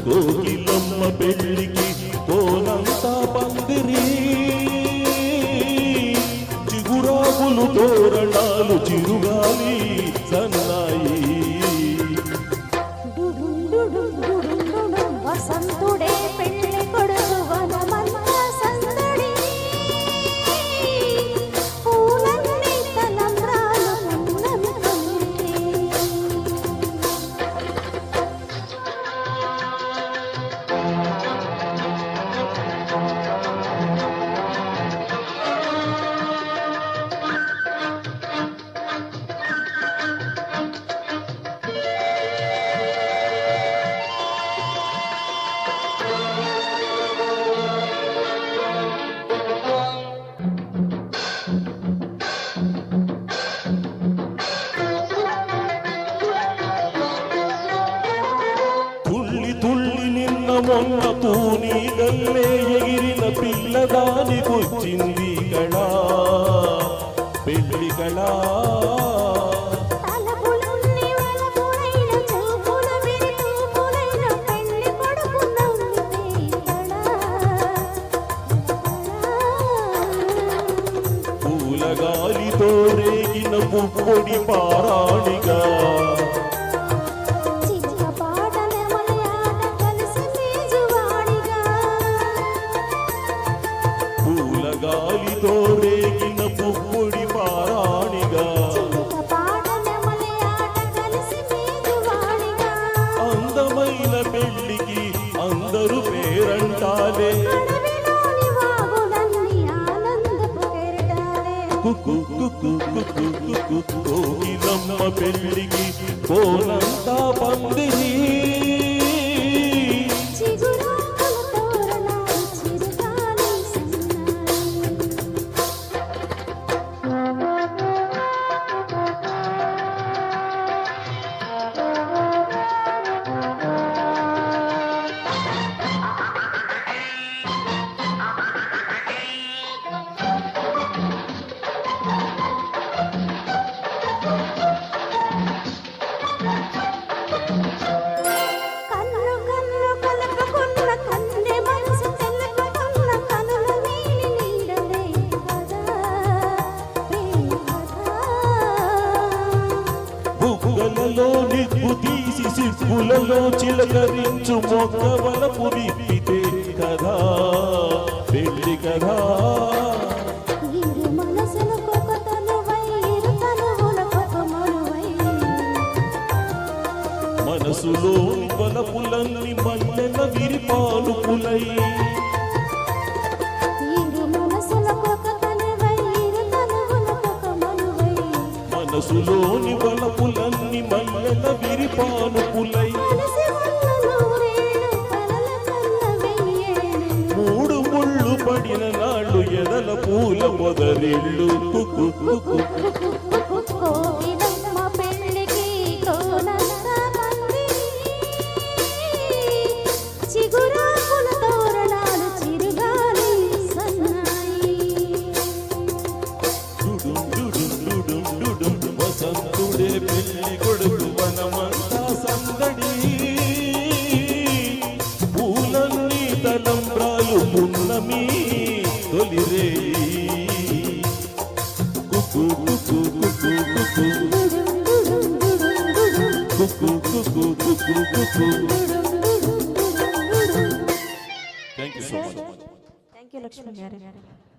కోకిలమ్మ పెళ్ళికి కోనంతా పందిరి చిగురాకులు తోరణాలు చిరుగాలి సన్నాయి వసంతుడే పెళ్ళి కొడుకు వనమంతా సందడి పూలన్నీ తలంబ్రాలు మొన్న తూనీగల్లే ఎగిరిన పిల్లదానికొచ్చింది కళా పెళ్లి కళా పూలగాలితో రేగిన పుప్పొడి పారాణిగా గాలితో రేగిన పుప్పొడి పారాణిగా అందమైన పెళ్లికి అందరూ పేరంటాలే కోకిలమ్మ పెళ్లికి కోనంతా పందిరి బుగ్గలలో నిప్పు తీసి సిగ్గులలో చిలకరించు మొక్కవలపు నిప్పితే కదా పెళ్లి కదా మనసులోని వలపులన్నీ మల్లెల విరిపాలుపులై మనసులోని వలపులన్నీ మల్లెల విరిపాలుపులై మూడు ముళ్ళు పడిన నాళ్ళు ఎదల పూల పొదరిళ్ళు వసంతుడే పెళ్లి కొడుకు వనమంతా సందడి పూలన్నీ తలంబ్రాలు పున్నమి తొలిరే Kuku Kuku Kuku Kuku Kuku Kuku Kuku Kuku. Thank you so much. Thank you, Lakshmi garu.